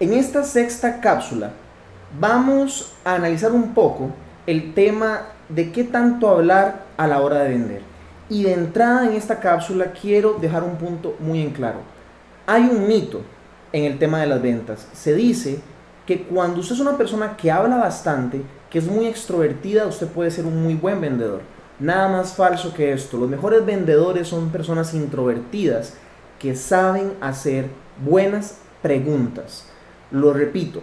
En esta sexta cápsula vamos a analizar un poco el tema de qué tanto hablar a la hora de vender. Y de entrada en esta cápsula quiero dejar un punto muy en claro. Hay un mito en el tema de las ventas. Se dice que cuando usted es una persona que habla bastante, que es muy extrovertida, usted puede ser un muy buen vendedor. Nada más falso que esto. Los mejores vendedores son personas introvertidas que saben hacer buenas preguntas. Lo repito,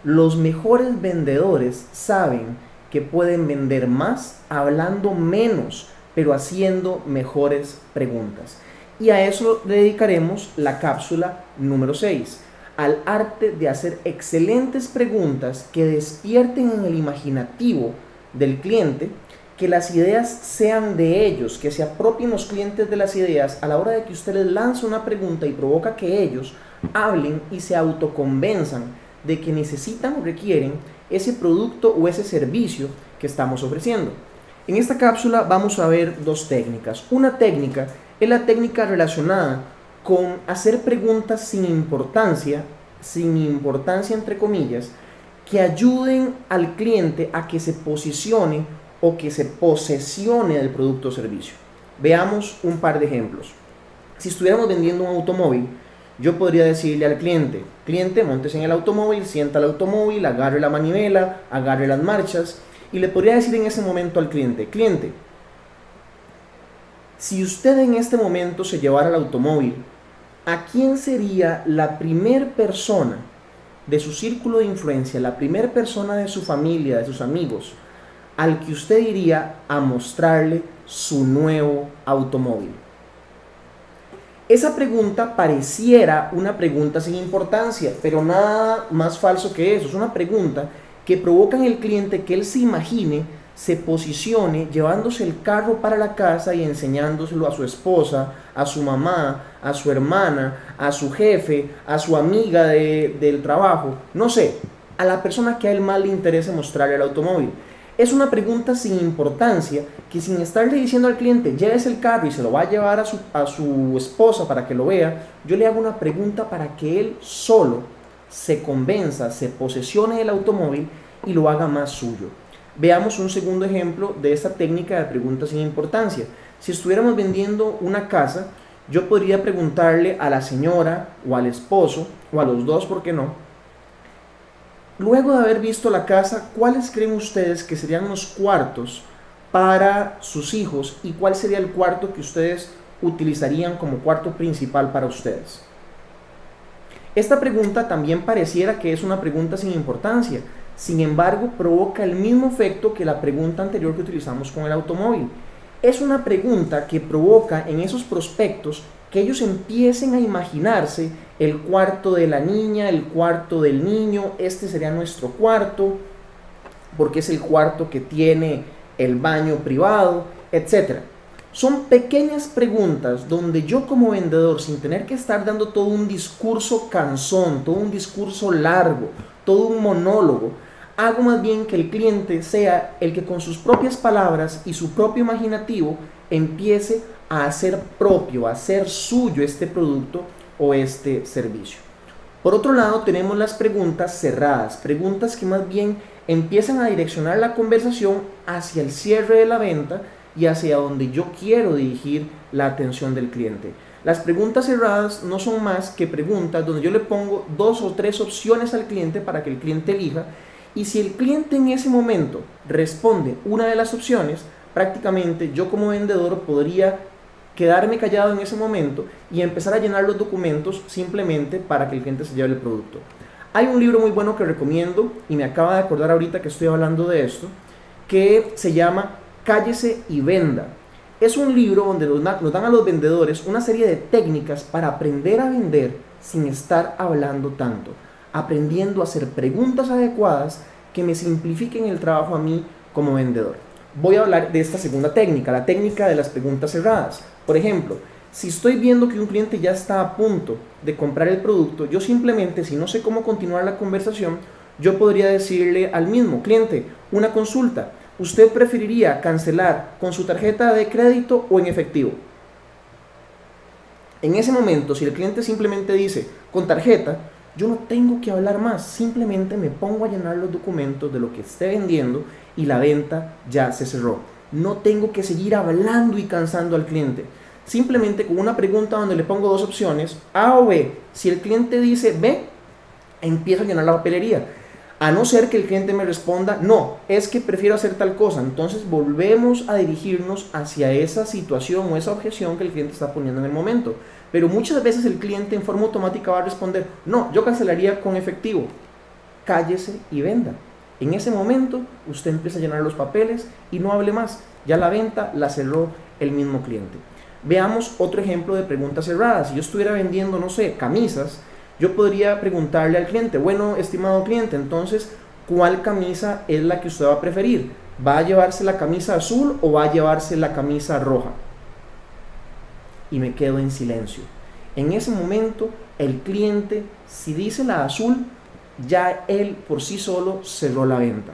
los mejores vendedores saben que pueden vender más hablando menos, pero haciendo mejores preguntas. Y a eso le dedicaremos la cápsula número 6, al arte de hacer excelentes preguntas que despierten en el imaginativo del cliente, que las ideas sean de ellos, que se apropien los clientes de las ideas a la hora de que usted les lanza una pregunta y provoca que ellos hablen y se autoconvenzan de que necesitan o requieren ese producto o ese servicio que estamos ofreciendo. En esta cápsula vamos a ver dos técnicas. Una técnica es la técnica relacionada con hacer preguntas sin importancia entre comillas, que ayuden al cliente a que se posicione o que se posesione del producto o servicio. Veamos un par de ejemplos. Si estuviéramos vendiendo un automóvil, yo podría decirle al cliente, móntese en el automóvil, sienta el automóvil, agarre la manivela, agarre las marchas, y le podría decir en ese momento al cliente, si usted en este momento se llevara el automóvil, ¿a quién sería la primer persona de su círculo de influencia, la primer persona de su familia, de sus amigos, al que usted iría a mostrarle su nuevo automóvil? Esa pregunta pareciera una pregunta sin importancia, pero nada más falso que eso. Es una pregunta que provoca en el cliente que él se imagine, se posicione, llevándose el carro para la casa y enseñándoselo a su esposa, a su mamá, a su hermana, a su jefe, a su amiga del trabajo, no sé, a la persona que a él más le interese mostrarle el automóvil. Es una pregunta sin importancia que, sin estarle diciendo al cliente, llévese el carro y se lo va a llevar a su esposa para que lo vea, yo le hago una pregunta para que él solo se convenza, se posesione del automóvil y lo haga más suyo. Veamos un segundo ejemplo de esta técnica de preguntas sin importancia. Si estuviéramos vendiendo una casa, yo podría preguntarle a la señora o al esposo, o a los dos, ¿por qué no? Luego de haber visto la casa, ¿cuáles creen ustedes que serían los cuartos para sus hijos y cuál sería el cuarto que ustedes utilizarían como cuarto principal para ustedes? Esta pregunta también pareciera que es una pregunta sin importancia, sin embargo provoca el mismo efecto que la pregunta anterior que utilizamos con el automóvil. Es una pregunta que provoca en esos prospectos que ellos empiecen a imaginarse el cuarto de la niña, el cuarto del niño, este sería nuestro cuarto, porque es el cuarto que tiene el baño privado, etc. Son pequeñas preguntas donde yo como vendedor, sin tener que estar dando todo un discurso cansón, todo un discurso largo, todo un monólogo, hago más bien que el cliente sea el que con sus propias palabras y su propio imaginativo empiece a hacer propio, a hacer suyo este producto o este servicio. Por otro lado, tenemos las preguntas cerradas, preguntas que más bien empiezan a direccionar la conversación hacia el cierre de la venta y hacia donde yo quiero dirigir la atención del cliente. Las preguntas cerradas no son más que preguntas donde yo le pongo 2 o 3 opciones al cliente para que el cliente elija, y si el cliente en ese momento responde una de las opciones, prácticamente yo como vendedor podría quedarme callado en ese momento y empezar a llenar los documentos simplemente para que el cliente se lleve el producto. Hay un libro muy bueno que recomiendo y me acaba de acordar ahorita que estoy hablando de esto, que se llama Cállese y Venda. Es un libro donde nos dan a los vendedores una serie de técnicas para aprender a vender sin estar hablando tanto, aprendiendo a hacer preguntas adecuadas que me simplifiquen el trabajo a mí como vendedor. Voy a hablar de esta segunda técnica, la técnica de las preguntas cerradas. Por ejemplo, si estoy viendo que un cliente ya está a punto de comprar el producto, yo simplemente, si no sé cómo continuar la conversación, yo podría decirle al mismo cliente, una consulta, ¿usted preferiría cancelar con su tarjeta de crédito o en efectivo? En ese momento, si el cliente simplemente dice con tarjeta, yo no tengo que hablar más, simplemente me pongo a llenar los documentos de lo que esté vendiendo y la venta ya se cerró. No tengo que seguir hablando y cansando al cliente. Simplemente con una pregunta donde le pongo dos opciones, A o B. Si el cliente dice B, empiezo a llenar la papelería. A no ser que el cliente me responda, no, es que prefiero hacer tal cosa. Entonces volvemos a dirigirnos hacia esa situación o esa objeción que el cliente está poniendo en el momento. Pero muchas veces el cliente en forma automática va a responder, no, yo cancelaría con efectivo. Cállese y venda. En ese momento usted empieza a llenar los papeles y no hable más. Ya la venta la cerró el mismo cliente. Veamos otro ejemplo de preguntas cerradas. Si yo estuviera vendiendo, no sé, camisas, yo podría preguntarle al cliente, bueno, estimado cliente, entonces, ¿cuál camisa es la que usted va a preferir? ¿Va a llevarse la camisa azul o va a llevarse la camisa roja? Y me quedo en silencio. En ese momento, el cliente, si dice la azul, ya él por sí solo cerró la venta.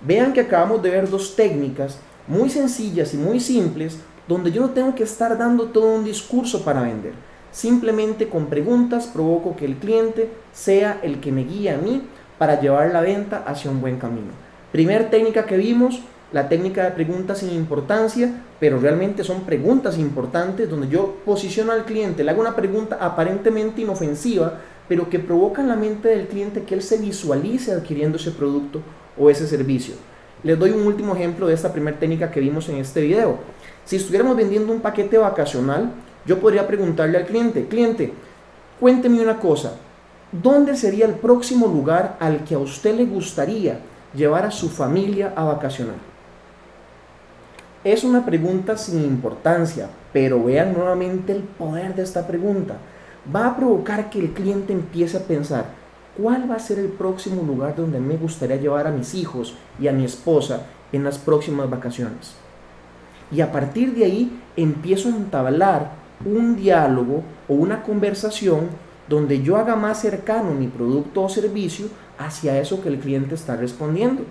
Vean que acabamos de ver dos técnicas muy sencillas y muy simples, donde yo no tengo que estar dando todo un discurso para vender. Simplemente con preguntas provoco que el cliente sea el que me guíe a mí para llevar la venta hacia un buen camino. Primer técnica que vimos, la técnica de preguntas sin importancia, pero realmente son preguntas importantes donde yo posiciono al cliente, le hago una pregunta aparentemente inofensiva, pero que provoca en la mente del cliente que él se visualice adquiriendo ese producto o ese servicio. Les doy un último ejemplo de esta primera técnica que vimos en este video. Si estuviéramos vendiendo un paquete vacacional, yo podría preguntarle al cliente, cuénteme una cosa, ¿dónde sería el próximo lugar al que a usted le gustaría llevar a su familia a vacacionar? Es una pregunta sin importancia, pero vean nuevamente el poder de esta pregunta. Va a provocar que el cliente empiece a pensar, ¿cuál va a ser el próximo lugar donde me gustaría llevar a mis hijos y a mi esposa en las próximas vacaciones? Y a partir de ahí empiezo a entablar un diálogo o una conversación donde yo haga más cercano mi producto o servicio hacia eso que el cliente está respondiendo.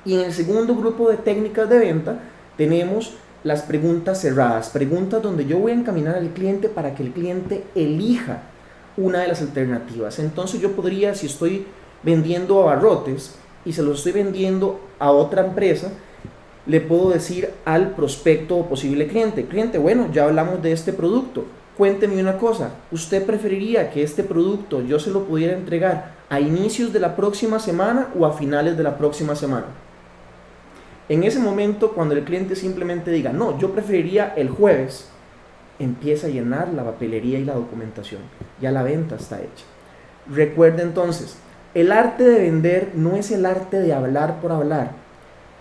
Y en el segundo grupo de técnicas de venta tenemos las preguntas cerradas, preguntas donde yo voy a encaminar al cliente para que el cliente elija una de las alternativas. Entonces yo podría, si estoy vendiendo abarrotes y se los estoy vendiendo a otra empresa, le puedo decir al prospecto o posible cliente, bueno, ya hablamos de este producto, cuénteme una cosa, ¿usted preferiría que este producto yo se lo pudiera entregar a inicios de la próxima semana o a finales de la próxima semana? En ese momento, cuando el cliente simplemente diga, no, yo preferiría el jueves, empieza a llenar la papelería y la documentación, ya la venta está hecha. Recuerde entonces, el arte de vender no es el arte de hablar por hablar.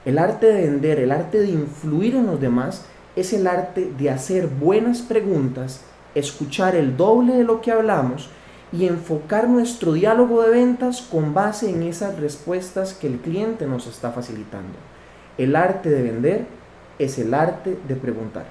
El arte de vender, el arte de influir en los demás, es el arte de hacer buenas preguntas, escuchar el doble de lo que hablamos y enfocar nuestro diálogo de ventas con base en esas respuestas que el cliente nos está facilitando. El arte de vender es el arte de preguntar.